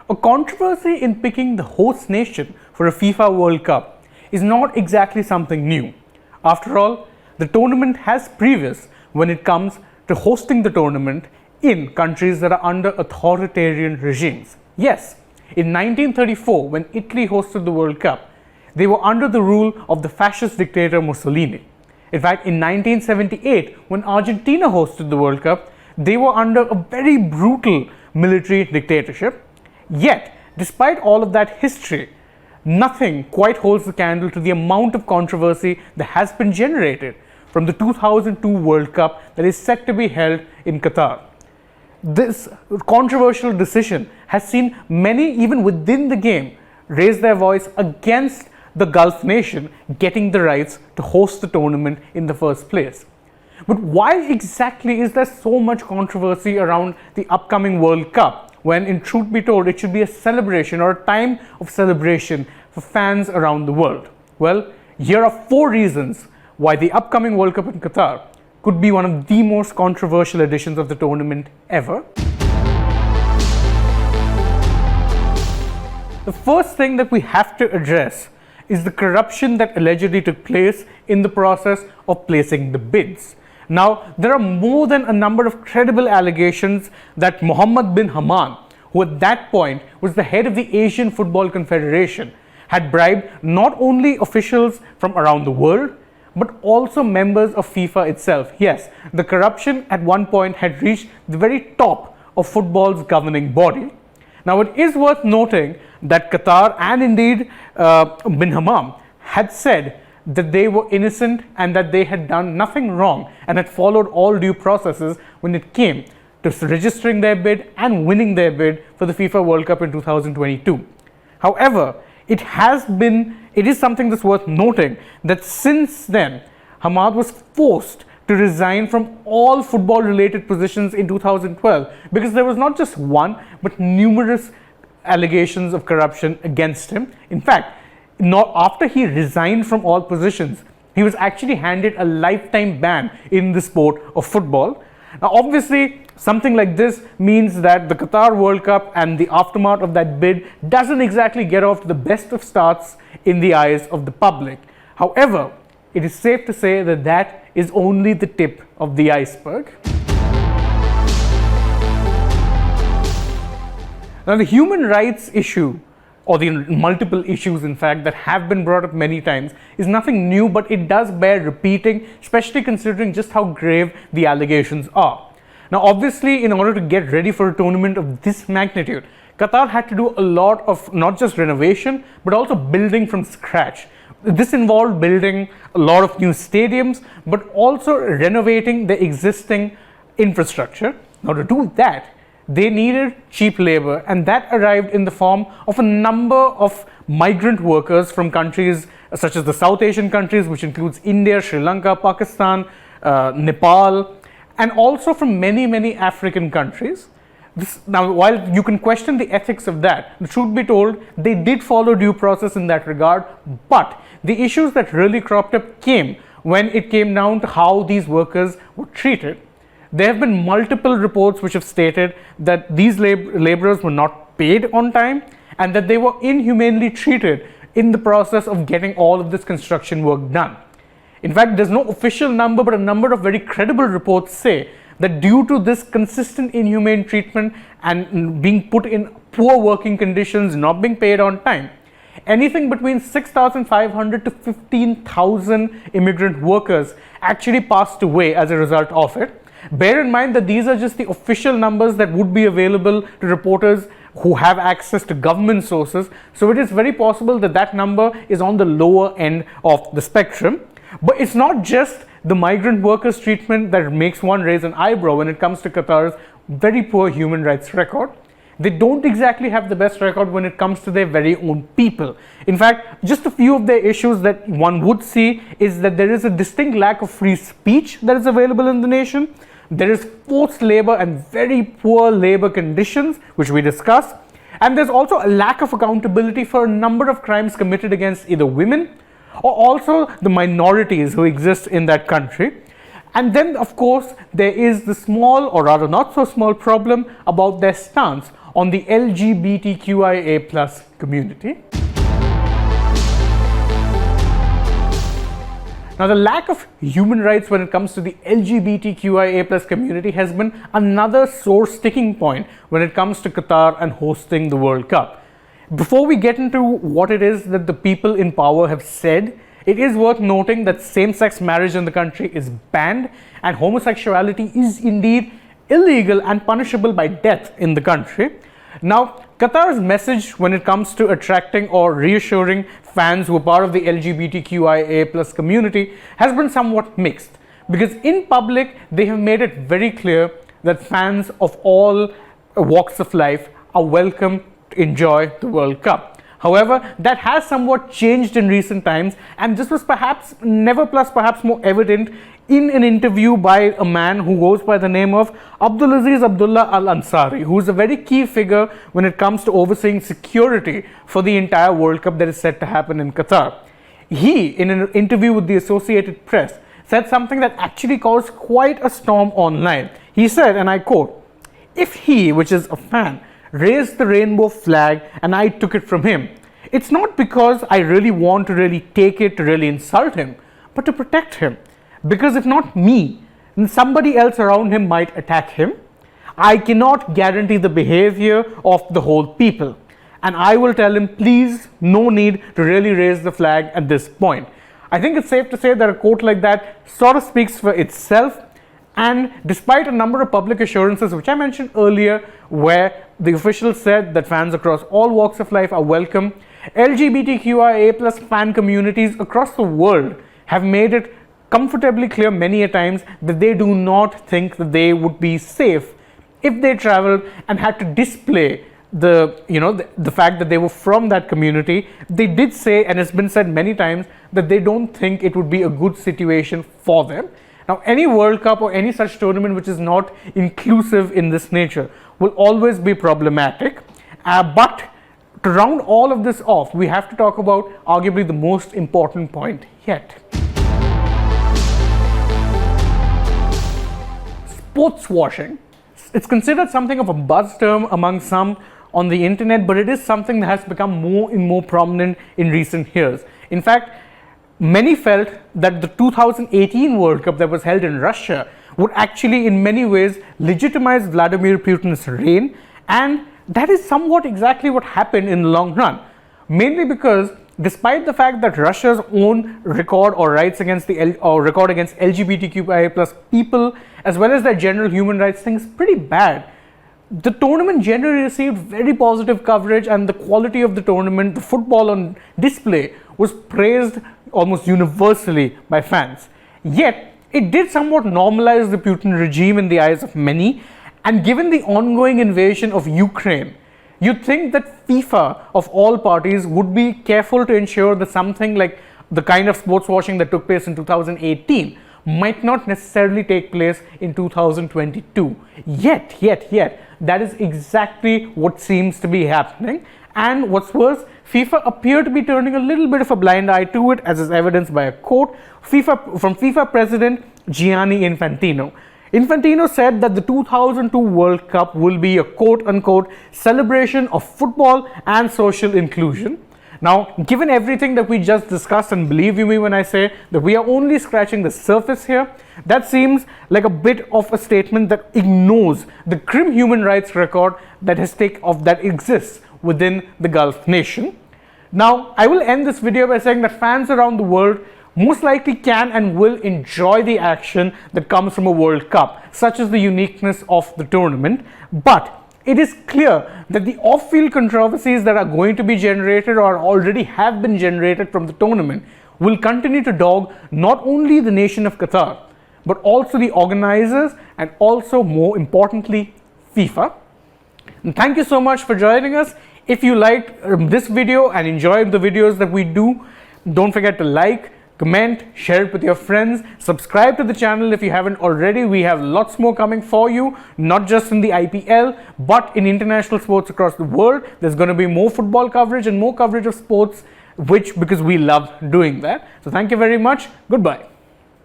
A controversy in picking the host nation for a FIFA World Cup is not exactly something new. After all, the tournament has previous when it comes to hosting the tournament in countries that are under authoritarian regimes. Yes, in 1934, when Italy hosted the World Cup, they were under the rule of the fascist dictator Mussolini. In fact, in 1978, when Argentina hosted the World Cup, they were under a very brutal military dictatorship. Yet, despite all of that history, nothing quite holds the candle to the amount of controversy that has been generated from the 2002 World Cup that is set to be held in Qatar. This controversial decision has seen many, even within the game, raise their voice against the Gulf nation getting the rights to host the tournament in the first place. But why exactly is there so much controversy around the upcoming World Cup, when in truth be told it should be a celebration or a time of celebration for fans around the world? Well, here are 4 reasons why the upcoming World Cup in Qatar could be one of the most controversial editions of the tournament ever. The first thing that we have to address is the corruption that allegedly took place in the process of placing the bids. Now, there are more than a number of credible allegations that Mohammed bin Hamad, who at that point was the head of the Asian Football Confederation, had bribed not only officials from around the world, but also members of FIFA itself. Yes, the corruption at one point had reached the very top of football's governing body. Now, it is worth noting that Qatar and indeed bin Hamad had said that they were innocent and that they had done nothing wrong and had followed all due processes when it came to registering their bid and winning their bid for the FIFA World Cup in 2022. However, it is something that's worth noting that since then, Hamad was forced to resign from all football related positions in 2012 because there was not just one but numerous allegations of corruption against him. In fact, not after he resigned from all positions, he was actually handed a lifetime ban in the sport of football. Now, obviously, something like this means that the Qatar World Cup and the aftermath of that bid doesn't exactly get off to the best of starts in the eyes of the public. However, it is safe to say that that is only the tip of the iceberg. Now, the human rights issue, or the multiple issues in fact that have been brought up many times, is nothing new, but it does bear repeating, especially considering just how grave the allegations are. Now, obviously, in order to get ready for a tournament of this magnitude, Qatar had to do a lot of not just renovation, but also building from scratch. This involved building a lot of new stadiums, but also renovating the existing infrastructure. Now, to do that, they needed cheap labor, and that arrived in the form of a number of migrant workers from countries such as the South Asian countries, which includes India, Sri Lanka, Pakistan, Nepal, and also from many African countries. Now, while you can question the ethics of that, the truth be told, they did follow due process in that regard, but the issues that really cropped up came when it came down to how these workers were treated. There have been multiple reports which have stated that these laborers were not paid on time and that they were inhumanely treated in the process of getting all of this construction work done. In fact, there's no official number, but a number of very credible reports say that due to this consistent inhumane treatment and being put in poor working conditions, not being paid on time, anything between 6,500 to 15,000 immigrant workers actually passed away as a result of it. Bear in mind that these are just the official numbers that would be available to reporters who have access to government sources. So it is very possible that that number is on the lower end of the spectrum. But it's not just the migrant workers' treatment that makes one raise an eyebrow when it comes to Qatar's very poor human rights record. They don't exactly have the best record when it comes to their very own people. In fact, just a few of their issues that one would see is that there is a distinct lack of free speech that is available in the nation. There is forced labor and very poor labor conditions, which we discussed. And there's also a lack of accountability for a number of crimes committed against either women or also the minorities who exist in that country. And then, of course, there is the small, or rather not so small, problem about their stance on the LGBTQIA plus community. Now, the lack of human rights when it comes to the LGBTQIA plus community has been another sore sticking point when it comes to Qatar and hosting the World Cup. Before we get into what it is that the people in power have said, it is worth noting that same-sex marriage in the country is banned and homosexuality is indeed illegal and punishable by death in the country. Now, Qatar's message when it comes to attracting or reassuring fans who are part of the LGBTQIA plus community has been somewhat mixed, because in public they have made it very clear that fans of all walks of life are welcome to enjoy the World Cup. However, that has somewhat changed in recent times, and this was perhaps more evident in an interview by a man who goes by the name of Abdulaziz Abdullah Al Ansari, who is a very key figure when it comes to overseeing security for the entire World Cup that is set to happen in Qatar. He, in an interview with the Associated Press, said something that actually caused quite a storm online. He said, and I quote, "If he, which is a fan, raised the rainbow flag and I took it from him, it's not because I really want to really take it to really insult him, but to protect him. Because if not me, then somebody else around him might attack him. I cannot guarantee the behavior of the whole people. And I will tell him, please, no need to really raise the flag at this point." I think it's safe to say that a quote like that sort of speaks for itself. And despite a number of public assurances, which I mentioned earlier, where the officials said that fans across all walks of life are welcome, LGBTQIA plus fan communities across the world have made it comfortably clear many a times that they do not think that they would be safe if they traveled and had to display the fact that they were from that community. They did say, and it's been said many times, that they don't think it would be a good situation for them. Now, any World Cup or any such tournament which is not inclusive in this nature will always be problematic. But to round all of this off, we have to talk about arguably the most important point yet. Sports washing. It's considered something of a buzz term among some on the internet, but it is something that has become more and more prominent in recent years. In fact, many felt that the 2018 World Cup that was held in Russia would actually in many ways legitimize Vladimir Putin's reign, and that is somewhat exactly what happened in the long run. Mainly because despite the fact that Russia's own record or rights against record against LGBTQIA plus people, as well as their general human rights things, pretty bad, the tournament generally received very positive coverage, and the quality of the tournament, the football on display, was praised almost universally by fans. Yet, it did somewhat normalize the Putin regime in the eyes of many, and given the ongoing invasion of Ukraine, you'd think that FIFA, of all parties, would be careful to ensure that something like the kind of sports washing that took place in 2018 might not necessarily take place in 2022. Yet, that is exactly what seems to be happening. And what's worse, FIFA appear to be turning a little bit of a blind eye to it, as is evidenced by a quote from FIFA President Gianni Infantino. Infantino said that the 2002 World Cup will be a quote-unquote celebration of football and social inclusion. Now, given everything that we just discussed, and believe you me when I say that we are only scratching the surface here, that seems like a bit of a statement that ignores the grim human rights record that exists within the Gulf nation. Now, I will end this video by saying that fans around the world most likely can and will enjoy the action that comes from a World Cup, such as the uniqueness of the tournament. But it is clear that the off-field controversies that are going to be generated or already have been generated from the tournament will continue to dog not only the nation of Qatar, but also the organizers, and also more importantly, FIFA. And thank you so much for joining us. If you liked this video and enjoyed the videos that we do, don't forget to like, comment, share it with your friends, subscribe to the channel if you haven't already. We have lots more coming for you, not just in the IPL, but in international sports across the world. There's going to be more football coverage and more coverage of sports, because we love doing that. So thank you very much. Goodbye.